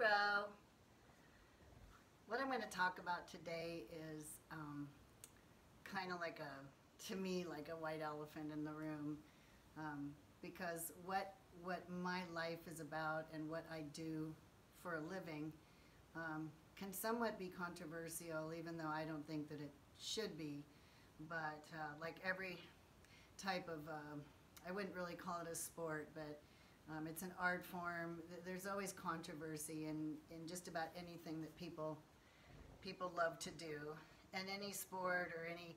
Hello. What I'm going to talk about today is kind of like to me, like a white elephant in the room, because what my life is about and what I do for a living can somewhat be controversial, even though I don't think that it should be. But like every type of, I wouldn't really call it a sport, but it's an art form. There's always controversy in just about anything that people love to do. And any sport or any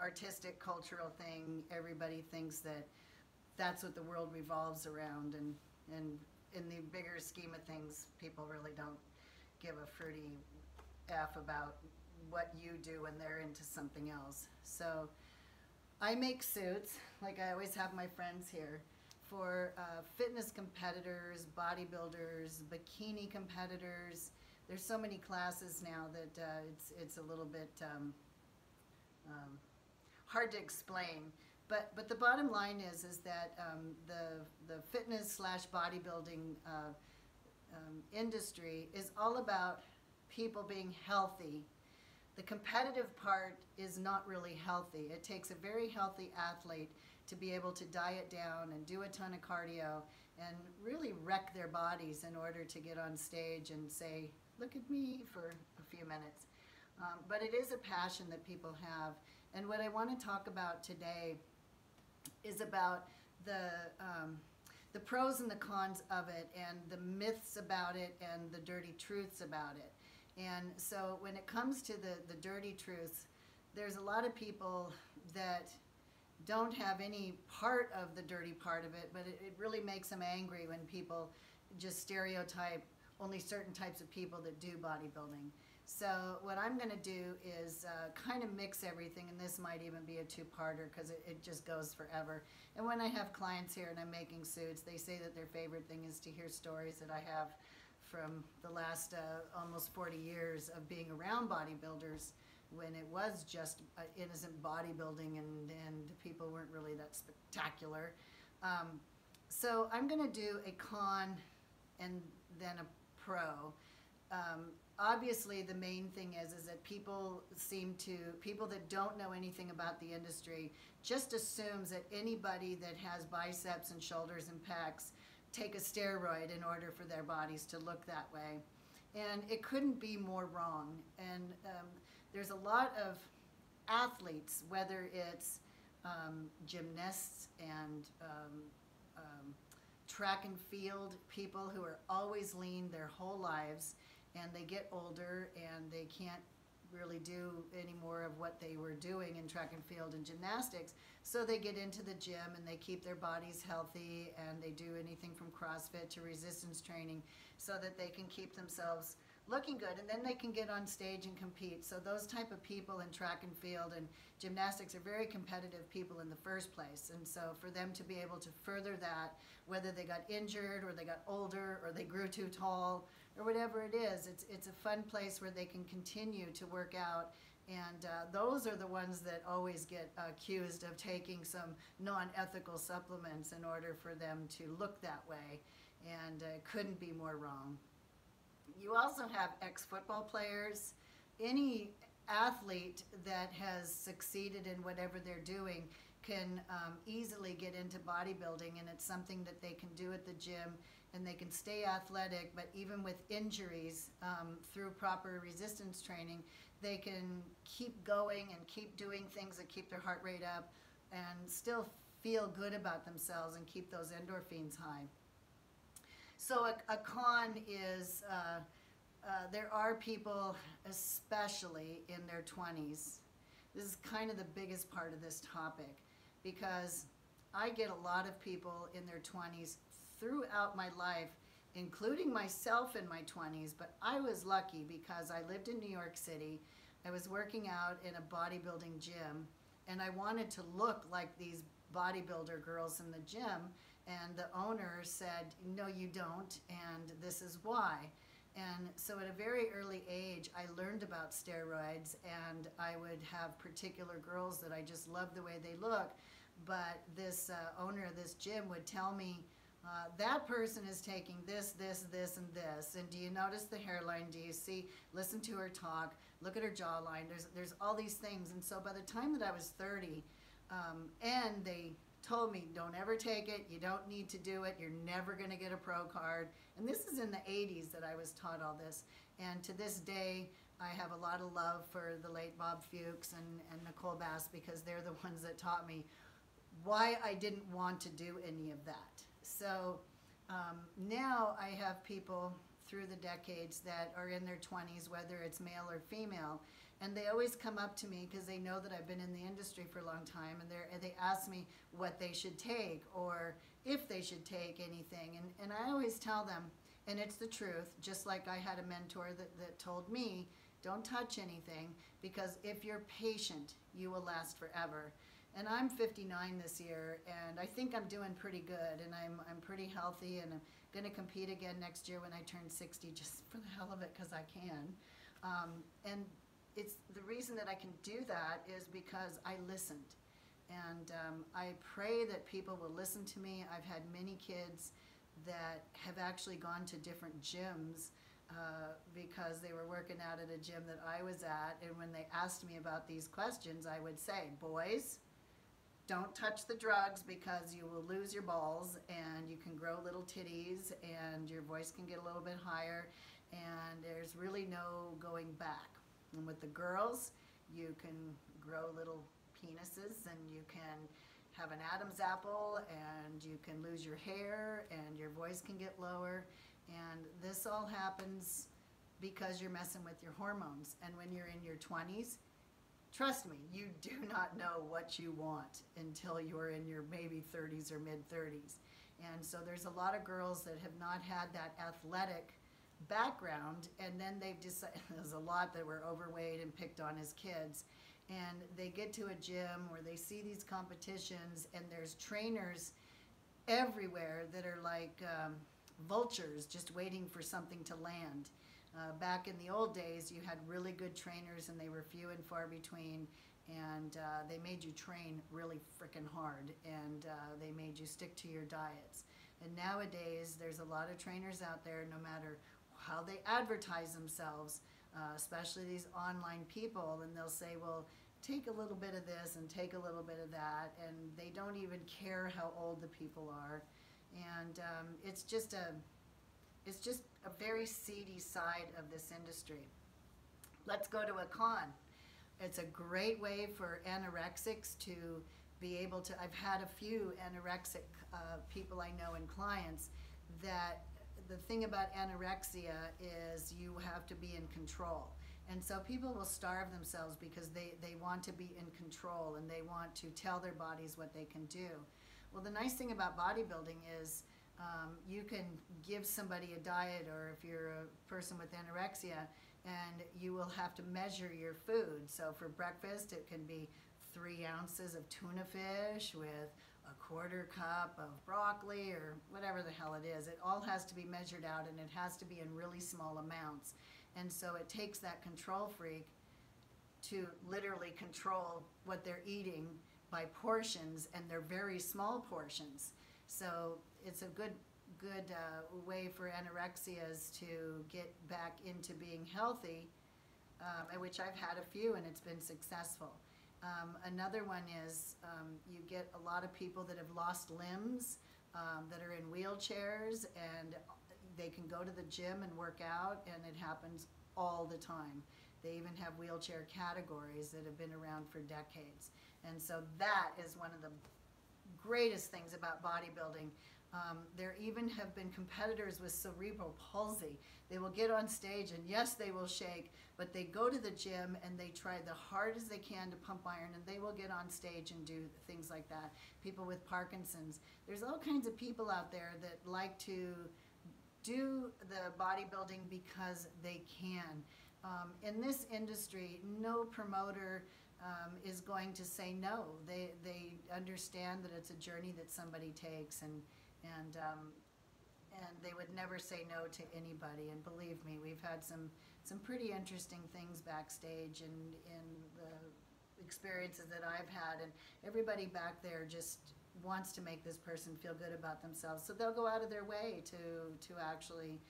artistic, cultural thing, everybody thinks that that's what the world revolves around. And in the bigger scheme of things, people really don't give a fruity F about what you do when they're into something else. So I make suits, like I always have my friends here, for fitness competitors, bodybuilders, bikini competitors. There's so many classes now that it's a little bit hard to explain. But the bottom line is that the fitness slash bodybuilding industry is all about people being healthy. The competitive part is not really healthy. It takes a very healthy athlete to be able to diet down and do a ton of cardio and really wreck their bodies in order to get on stage and say, look at me, for a few minutes. But it is a passion that people have. And what I want to talk about today is about the pros and the cons of it, and the myths about it, and the dirty truths about it. And so when it comes to the dirty truths, there's a lot of people that don't have any part of the dirty part of it, but it really makes them angry when people just stereotype only certain types of people that do bodybuilding. So what I'm going to do is kind of mix everything, and this might even be a two-parter because it just goes forever. And when I have clients here and I'm making suits, they say that their favorite thing is to hear stories that I have from the last almost 40 years of being around bodybuilders, when it was just innocent bodybuilding and people weren't really that spectacular. So I'm going to do a con and then a pro. Obviously the main thing is that people that don't know anything about the industry just assumes that anybody that has biceps and shoulders and pecs take a steroid in order for their bodies to look that way. And it couldn't be more wrong. And there's a lot of athletes, whether it's gymnasts and track and field people who are always lean their whole lives, and they get older and they can't really do any more of what they were doing in track and field and gymnastics, so they get into the gym and they keep their bodies healthy, and they do anything from CrossFit to resistance training so that they can keep themselves looking good, and then they can get on stage and compete. So those type of people in track and field and gymnastics are very competitive people in the first place. And so for them to be able to further that, whether they got injured or they got older or they grew too tall or whatever it is, it's a fun place where they can continue to work out. And those are the ones that always get accused of taking some non-ethical supplements in order for them to look that way, and couldn't be more wrong. You also have ex-football players. Any athlete that has succeeded in whatever they're doing can easily get into bodybuilding, and it's something that they can do at the gym, and they can stay athletic, but even with injuries, through proper resistance training, they can keep going and keep doing things that keep their heart rate up and still feel good about themselves and keep those endorphins high. So a con is there are people, especially in their 20s. This is kind of the biggest part of this topic, because I get a lot of people in their 20s throughout my life, including myself in my 20s, but I was lucky because I lived in New York City. I was working out in a bodybuilding gym, and I wanted to look like these bodybuilder girls in the gym, and the owner said, no, you don't, and this is why. And so at a very early age, I learned about steroids, and I would have particular girls that I just loved the way they look, but this owner of this gym would tell me That person is taking this, this, this, and this. And do you notice the hairline? Do you see? Listen to her talk. Look at her jawline. There's all these things. And so by the time that I was 30, and they told me, don't ever take it. You don't need to do it. You're never going to get a pro card. And this is in the 80s that I was taught all this. And to this day, I have a lot of love for the late Bob Fuchs and Nicole Bass, because they're the ones that taught me why I didn't want to do any of that. So now I have people through the decades that are in their 20s, whether it's male or female, and they always come up to me because they know that I've been in the industry for a long time, and they ask me what they should take or if they should take anything. And I always tell them, and it's the truth, just like I had a mentor that told me, don't touch anything, because if you're patient, you will last forever. And I'm 59 this year, and I think I'm doing pretty good, and I'm pretty healthy, and I'm going to compete again next year when I turn 60, just for the hell of it, because I can. And it's the reason that I can do that is because I listened. And I pray that people will listen to me. I've had many kids that have actually gone to different gyms because they were working out at a gym that I was at, and when they asked me about these questions, I would say, boys, don't touch the drugs because you will lose your balls and you can grow little titties and your voice can get a little bit higher, and there's really no going back. And with the girls, you can grow little penises and you can have an Adam's apple and you can lose your hair and your voice can get lower. And this all happens because you're messing with your hormones. And when you're in your 20s, trust me, you do not know what you want until you're in your maybe 30s or mid-30s. And so there's a lot of girls that have not had that athletic background, and then they've decided, there's a lot that were overweight and picked on as kids, and they get to a gym where they see these competitions, and there's trainers everywhere that are like vultures just waiting for something to land. Back in the old days, you had really good trainers, and they were few and far between, and they made you train really freaking hard, and they made you stick to your diets. And nowadays, there's a lot of trainers out there, no matter how they advertise themselves, especially these online people, and they'll say, well, take a little bit of this and take a little bit of that, and they don't even care how old the people are. And it's just a very seedy side of this industry. Let's go to a con. It's a great way for anorexics to be able to, I've had a few anorexic people I know and clients that the thing about anorexia is you have to be in control. And so people will starve themselves because they want to be in control and they want to tell their bodies what they can do. Well, the nice thing about bodybuilding is you can give somebody a diet, or if you're a person with anorexia, and you will have to measure your food. So for breakfast, it can be 3 ounces of tuna fish with a 1/4 cup of broccoli or whatever the hell it is. It all has to be measured out, and it has to be in really small amounts. And so it takes that control freak to literally control what they're eating by portions, and they're very small portions. So it's a good way for anorexias to get back into being healthy, which I've had a few, and it's been successful. Another one is you get a lot of people that have lost limbs, that are in wheelchairs, and they can go to the gym and work out, and it happens all the time. They even have wheelchair categories that have been around for decades. And so that is one of the greatest things about bodybuilding. There even have been competitors with cerebral palsy. They will get on stage, and yes, they will shake, but they go to the gym and they try the hardest they can to pump iron, and they will get on stage and do things like that. People with Parkinson's. There's all kinds of people out there that like to do the bodybuilding because they can. In this industry, no promoter is going to say no. They understand that it's a journey that somebody takes, and they would never say no to anybody. And believe me, we've had some pretty interesting things backstage and in the experiences that I've had, and everybody back there just wants to make this person feel good about themselves. So they'll go out of their way to actually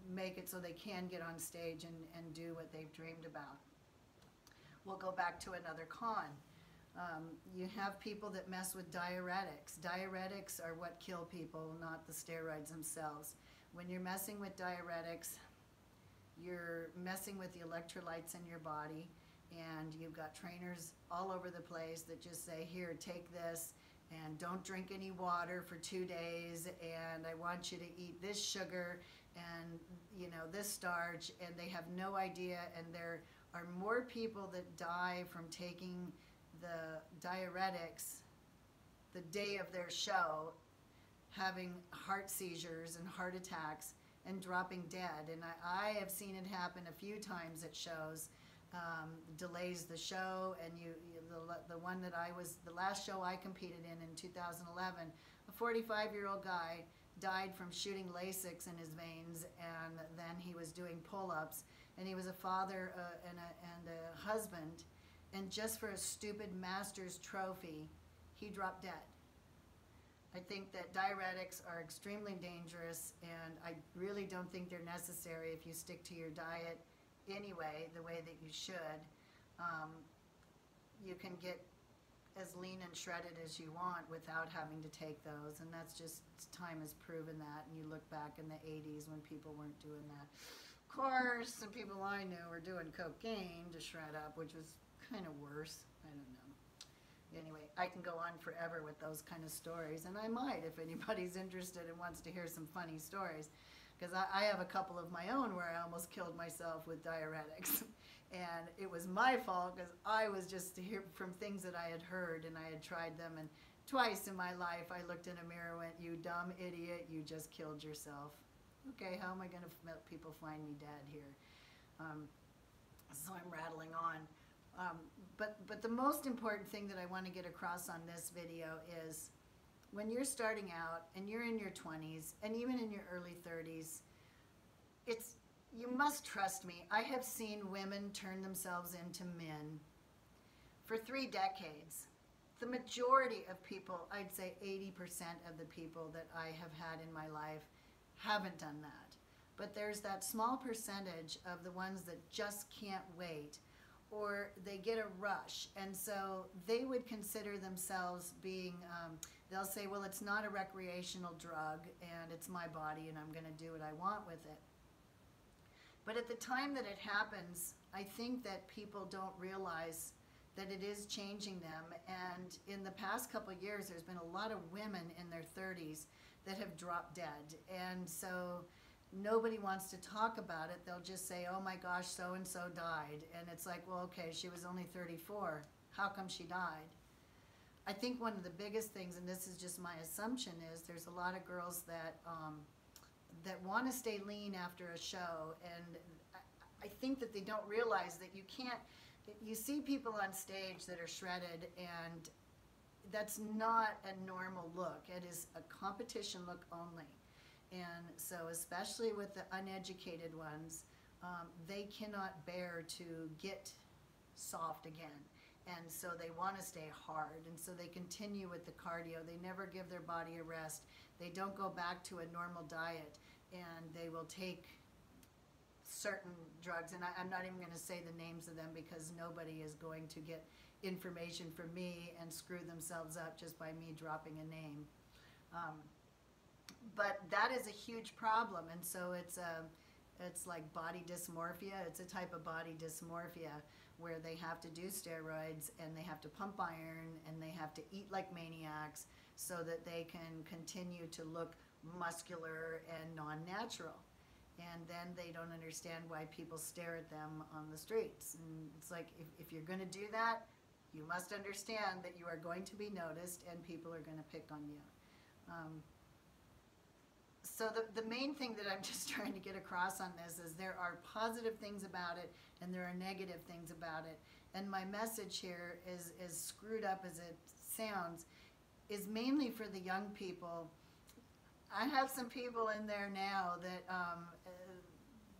make it so they can get on stage and do what they've dreamed about. We'll go back to another con. You have people that mess with diuretics. Diuretics are what kill people, not the steroids themselves. When you're messing with diuretics, you're messing with the electrolytes in your body, and you've got trainers all over the place that just say, here, take this, and don't drink any water for 2 days, and I want you to eat this sugar and this starch, and they have no idea. And there are more people that die from taking the diuretics the day of their show, having heart seizures and heart attacks and dropping dead. And I have seen it happen a few times at shows. Delays the show, and the last show I competed in 2011, a 45-year-old guy died from shooting Lasix in his veins, and then he was doing pull-ups, and he was a father and a husband, and just for a stupid Masters trophy, he dropped dead. I think that diuretics are extremely dangerous, and I really don't think they're necessary if you stick to your diet anyway, the way that you should. You can get as lean and shredded as you want without having to take those, and that's just, time has proven that. And you look back in the 80s when people weren't doing that. Of course, some people I knew were doing cocaine to shred up, which was kind of worse. I don't know. Anyway, I can go on forever with those kind of stories, and I might if anybody's interested and wants to hear some funny stories, because I have a couple of my own where I almost killed myself with diuretics. And it was my fault, because I was just to hear from things that I had heard, and I had tried them, and twice in my life I looked in a mirror and went, you dumb idiot, you just killed yourself. Okay, how am I going to let people find me dead here? So I'm rattling on. But the most important thing that I want to get across on this video is, when you're starting out and you're in your 20s and even in your early 30s, you must trust me. I have seen women turn themselves into men for 3 decades. The majority of people, I'd say 80% of the people that I have had in my life, haven't done that. But there's that small percentage of the ones that just can't wait, or they get a rush, and so they would consider themselves being, they'll say, well, it's not a recreational drug, and it's my body, and I'm going to do what I want with it. But at the time that it happens, I think that people don't realize that it is changing them. And in the past couple of years, there's been a lot of women in their 30s that have dropped dead. And so nobody wants to talk about it. They'll just say, oh my gosh, so-and-so died. And it's like, well, okay, she was only 34. How come she died? I think one of the biggest things, and this is just my assumption, is there's a lot of girls that want to stay lean after a show, and I think that they don't realize that you can't. You see people on stage that are shredded, and that's not a normal look. It is a competition look only. And so especially with the uneducated ones, they cannot bear to get soft again. And so they want to stay hard, and so they continue with the cardio. They never give their body a rest. They don't go back to a normal diet, and they will take certain drugs. And I'm not even going to say the names of them, because nobody is going to get information from me and screw themselves up just by me dropping a name. But that is a huge problem, and so it's like body dysmorphia. It's a type of body dysmorphia where they have to do steroids, and they have to pump iron, and they have to eat like maniacs so that they can continue to look muscular and non-natural. And then they don't understand why people stare at them on the streets. And it's like, if you're going to do that, you must understand that you are going to be noticed, and people are going to pick on you. So the main thing that I'm just trying to get across on this is there are positive things about it, and there are negative things about it. And my message here is, as screwed up as it sounds, is mainly for the young people. I have some people in there now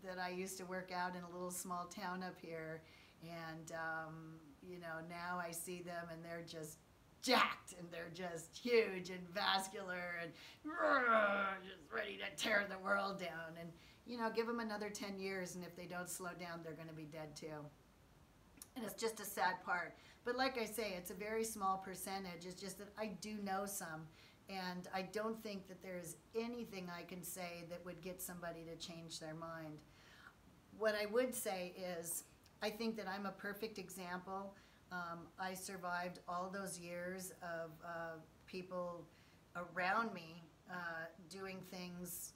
that I used to work out in a little small town up here, and you know, now I see them and they're just jacked and they're just huge and vascular and just ready to tear the world down. And, you know, give them another 10 years, and if they don't slow down, they're going to be dead too. And it's just a sad part. But like I say, it's a very small percentage. It's just that I do know some, and I don't think that there's anything I can say that would get somebody to change their mind. What I would say is, I think that I'm a perfect example. I survived all those years of people around me doing things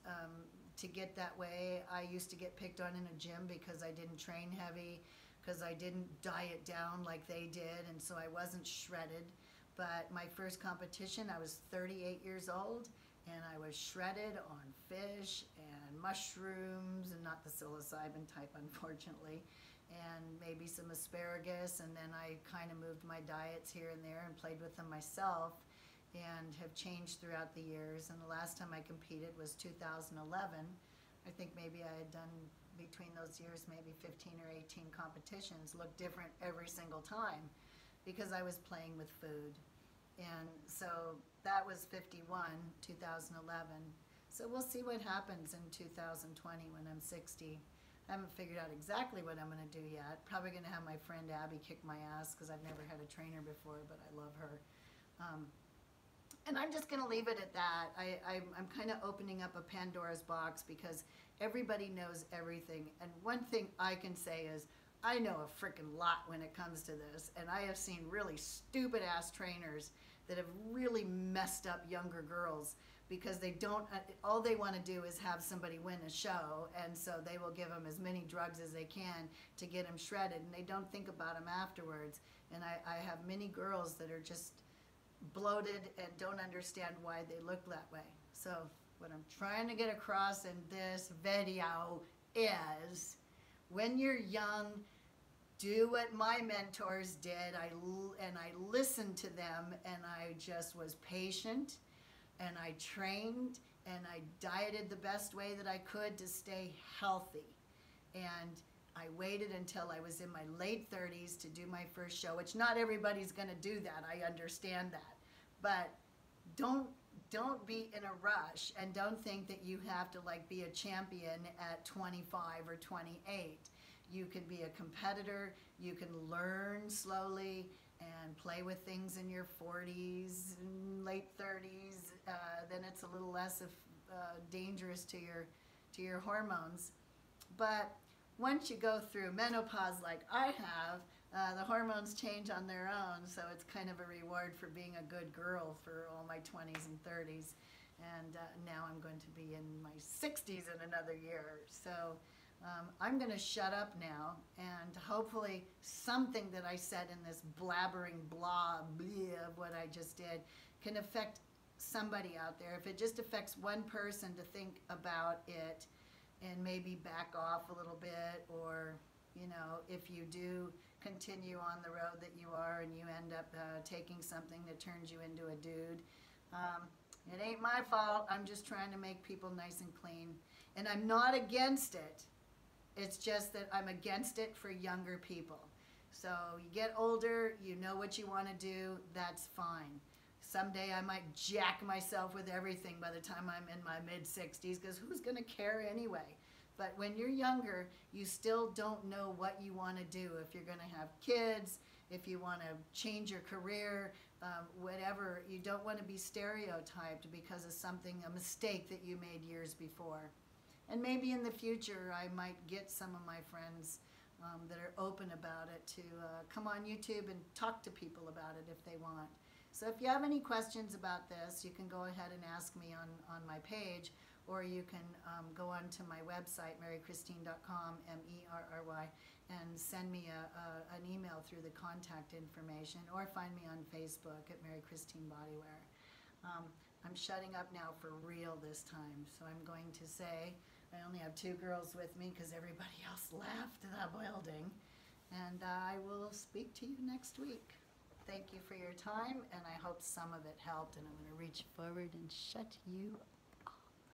to get that way. I used to get picked on in a gym because I didn't train heavy, because I didn't diet down like they did, and so I wasn't shredded. But my first competition, I was 38 years old, and I was shredded on fish and mushrooms, and not the psilocybin type, unfortunately, and maybe some asparagus, and then I kind of moved my diets here and there and played with them myself, and have changed throughout the years. And the last time I competed was 2011. I think maybe I had done, between those years, maybe 15 or 18 competitions, looked different every single time because I was playing with food. And so that was 51, 2011. So we'll see what happens in 2020 when I'm 60. I haven't figured out exactly what I'm going to do yet. Probably going to have my friend Abby kick my ass because I've never had a trainer before, but I love her. And I'm just going to leave it at that. I'm kind of opening up a Pandora's box because everybody knows everything. And one thing I can say is I know a freaking lot when it comes to this. And I have seen really stupid ass trainers that have really messed up younger girls because they don't, all they want to do is have somebody win a show. And so they will give them as many drugs as they can to get them shredded. And they don't think about them afterwards. And I have many girls that are just bloated and don't understand why they look that way. So what I'm trying to get across in this video is, when you're young, do what my mentors did. I listened to them, and I just was patient, and I trained, and I dieted the best way that I could to stay healthy. And I waited until I was in my late 30s to do my first show, which not everybody's going to do that. I understand that. But don't be in a rush, and don't think that you have to like be a champion at 25 or 28. You can be a competitor. You can learn slowly and play with things in your 40s and late 30s. Then it's a little less dangerous to your hormones. But once you go through menopause like I have, the hormones change on their own, so it's kind of a reward for being a good girl for all my 20s and 30s. And now I'm going to be in my 60s in another year. So I'm going to shut up now, and hopefully something that I said in this blabbering blah of what I just did can affect somebody out there. If it just affects one person to think about it and maybe back off a little bit, or, you know, if you do continue on the road that you are and you end up taking something that turns you into a dude, it ain't my fault. I'm just trying to make people nice and clean, and I'm not against it. It's just that I'm against it for younger people. So you get older, you know what you want to do, that's fine. Someday I might jack myself with everything by the time I'm in my mid-60s, because who's going to care anyway? But when you're younger, you still don't know what you want to do. If you're going to have kids, if you want to change your career, whatever, you don't want to be stereotyped because of something, a mistake that you made years before. And maybe in the future, I might get some of my friends that are open about it to come on YouTube and talk to people about it if they want. So if you have any questions about this, you can go ahead and ask me on my page, or you can go onto my website, marychristine.com, M-E-R-R-Y, and send me an email through the contact information, or find me on Facebook at Mary Christine Bodywear. I'm shutting up now for real this time, so I'm going to say I only have 2 girls with me because everybody else left the building, and I will speak to you next week. Thank you for your time, and I hope some of it helped, and I'm going to reach forward and shut you